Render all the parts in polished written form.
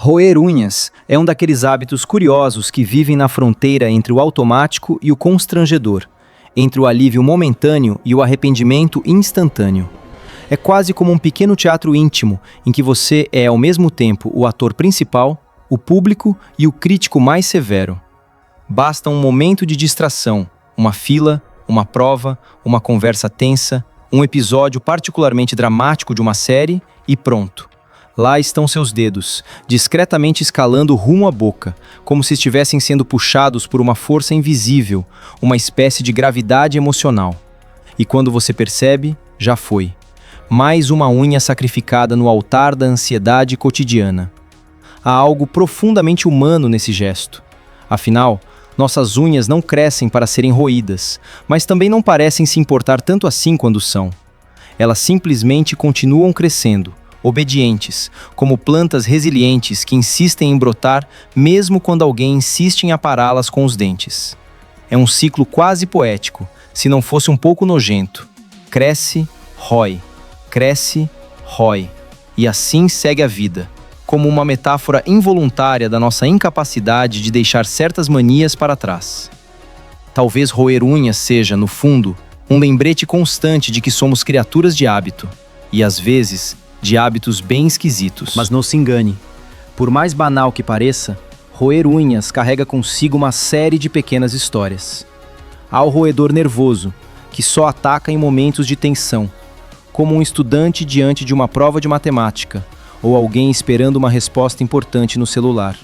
Roer unhas é um daqueles hábitos curiosos que vivem na fronteira entre o automático e o constrangedor, entre o alívio momentâneo e o arrependimento instantâneo. É quase como um pequeno teatro íntimo em que você é ao mesmo tempo o ator principal, o público e o crítico mais severo. Basta um momento de distração, uma fila, uma prova, uma conversa tensa, um episódio particularmente dramático de uma série e pronto. Lá estão seus dedos, discretamente escalando rumo à boca, como se estivessem sendo puxados por uma força invisível, uma espécie de gravidade emocional. E quando você percebe, já foi. Mais uma unha sacrificada no altar da ansiedade cotidiana. Há algo profundamente humano nesse gesto. Afinal, nossas unhas não crescem para serem roídas, mas também não parecem se importar tanto assim quando são. Elas simplesmente continuam crescendo, obedientes, como plantas resilientes que insistem em brotar mesmo quando alguém insiste em apará-las com os dentes. É um ciclo quase poético, se não fosse um pouco nojento. Cresce, rói. Cresce, rói. E assim segue a vida, como uma metáfora involuntária da nossa incapacidade de deixar certas manias para trás. Talvez roer unhas seja, no fundo, um lembrete constante de que somos criaturas de hábito, e às vezes, de hábitos bem esquisitos. Mas não se engane. Por mais banal que pareça, roer unhas carrega consigo uma série de pequenas histórias. Há o roedor nervoso, que só ataca em momentos de tensão, como um estudante diante de uma prova de matemática, ou alguém esperando uma resposta importante no celular.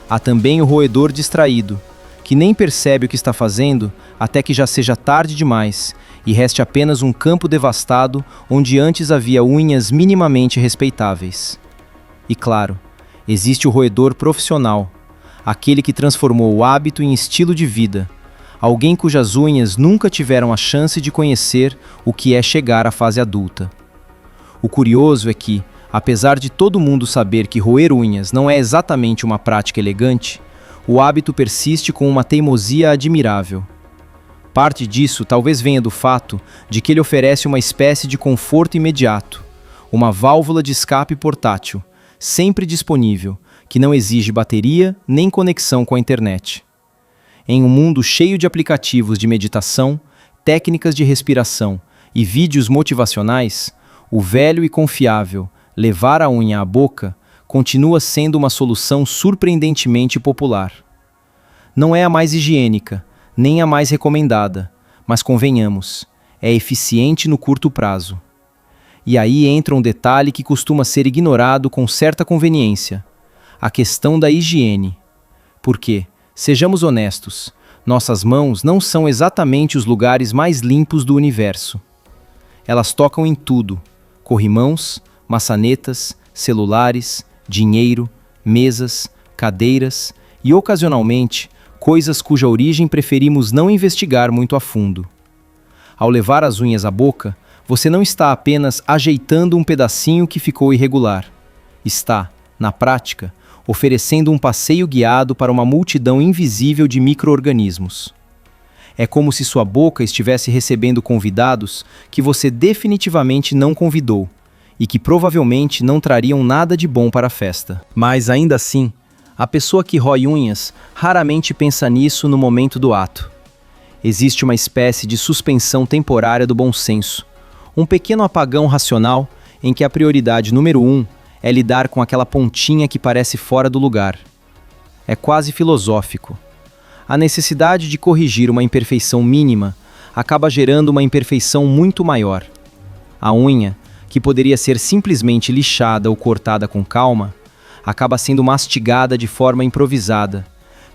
Há também o roedor distraído, que nem percebe o que está fazendo até que já seja tarde demais e reste apenas um campo devastado onde antes havia unhas minimamente respeitáveis. E claro, existe o roedor profissional, aquele que transformou o hábito em estilo de vida, alguém cujas unhas nunca tiveram a chance de conhecer o que é chegar à fase adulta. O curioso é que, apesar de todo mundo saber que roer unhas não é exatamente uma prática elegante, o hábito persiste com uma teimosia admirável. Parte disso talvez venha do fato de que ele oferece uma espécie de conforto imediato, uma válvula de escape portátil, sempre disponível, que não exige bateria nem conexão com a internet. Em um mundo cheio de aplicativos de meditação, técnicas de respiração e vídeos motivacionais, o velho e confiável levar a unha à boca continua sendo uma solução surpreendentemente popular. Não é a mais higiênica, nem a mais recomendada, mas convenhamos, é eficiente no curto prazo. E aí entra um detalhe que costuma ser ignorado com certa conveniência: a questão da higiene. Porque, sejamos honestos, nossas mãos não são exatamente os lugares mais limpos do universo. Elas tocam em tudo: corrimãos, maçanetas, celulares, dinheiro, mesas, cadeiras e, ocasionalmente, coisas cuja origem preferimos não investigar muito a fundo. Ao levar as unhas à boca, você não está apenas ajeitando um pedacinho que ficou irregular. Está, na prática, oferecendo um passeio guiado para uma multidão invisível de micro-organismos. É como se sua boca estivesse recebendo convidados que você definitivamente não convidou e que provavelmente não trariam nada de bom para a festa. Mas ainda assim, a pessoa que rói unhas raramente pensa nisso no momento do ato. Existe uma espécie de suspensão temporária do bom senso, um pequeno apagão racional em que a prioridade número 1 é lidar com aquela pontinha que parece fora do lugar. É quase filosófico. A necessidade de corrigir uma imperfeição mínima acaba gerando uma imperfeição muito maior. A unha, que poderia ser simplesmente lixada ou cortada com calma, acaba sendo mastigada de forma improvisada,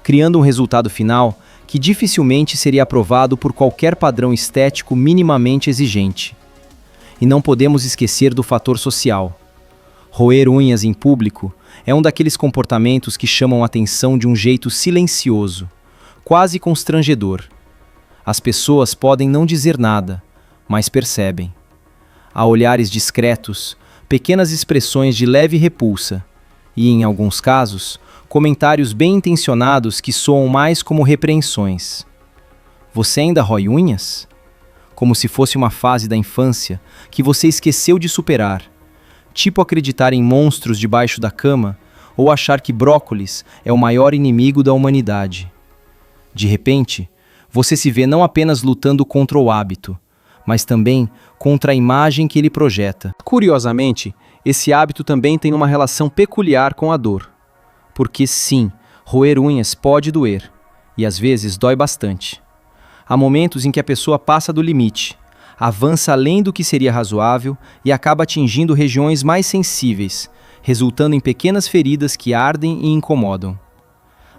criando um resultado final que dificilmente seria aprovado por qualquer padrão estético minimamente exigente. E não podemos esquecer do fator social. Roer unhas em público é um daqueles comportamentos que chamam a atenção de um jeito silencioso, quase constrangedor. As pessoas podem não dizer nada, mas percebem. Há olhares discretos, pequenas expressões de leve repulsa e, em alguns casos, comentários bem intencionados que soam mais como repreensões. Você ainda rói unhas? Como se fosse uma fase da infância que você esqueceu de superar. Tipo acreditar em monstros debaixo da cama ou achar que brócolis é o maior inimigo da humanidade. De repente, você se vê não apenas lutando contra o hábito, mas também contra a imagem que ele projeta. Curiosamente, esse hábito também tem uma relação peculiar com a dor. Porque sim, roer unhas pode doer, e às vezes dói bastante. Há momentos em que a pessoa passa do limite, avança além do que seria razoável e acaba atingindo regiões mais sensíveis, resultando em pequenas feridas que ardem e incomodam.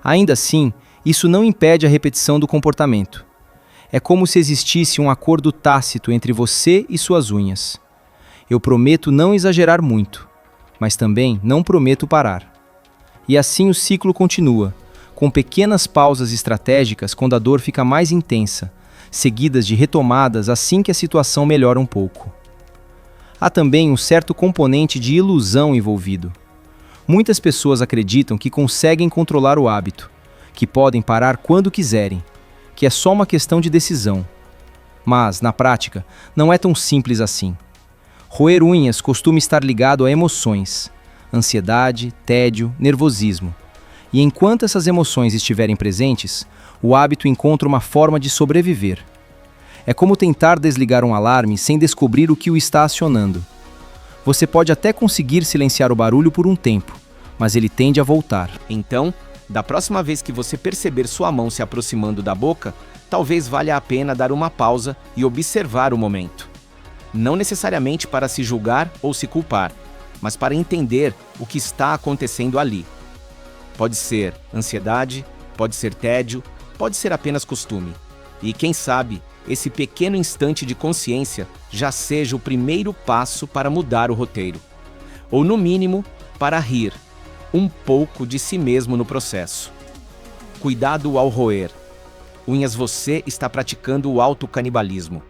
Ainda assim, isso não impede a repetição do comportamento. É como se existisse um acordo tácito entre você e suas unhas. Eu prometo não exagerar muito, mas também não prometo parar. E assim o ciclo continua, com pequenas pausas estratégicas quando a dor fica mais intensa, seguidas de retomadas assim que a situação melhora um pouco. Há também um certo componente de ilusão envolvido. Muitas pessoas acreditam que conseguem controlar o hábito, que podem parar quando quiserem, que é só uma questão de decisão. Mas, na prática, não é tão simples assim. Roer unhas costuma estar ligado a emoções, ansiedade, tédio, nervosismo. E enquanto essas emoções estiverem presentes, o hábito encontra uma forma de sobreviver. É como tentar desligar um alarme sem descobrir o que o está acionando. Você pode até conseguir silenciar o barulho por um tempo, mas ele tende a voltar. Então, da próxima vez que você perceber sua mão se aproximando da boca, talvez valha a pena dar uma pausa e observar o momento. Não necessariamente para se julgar ou se culpar, mas para entender o que está acontecendo ali. Pode ser ansiedade, pode ser tédio, pode ser apenas costume. E quem sabe, esse pequeno instante de consciência já seja o primeiro passo para mudar o roteiro. Ou no mínimo, para rir um pouco de si mesmo no processo. Cuidado ao roer. Unhas, você está praticando o autocanibalismo.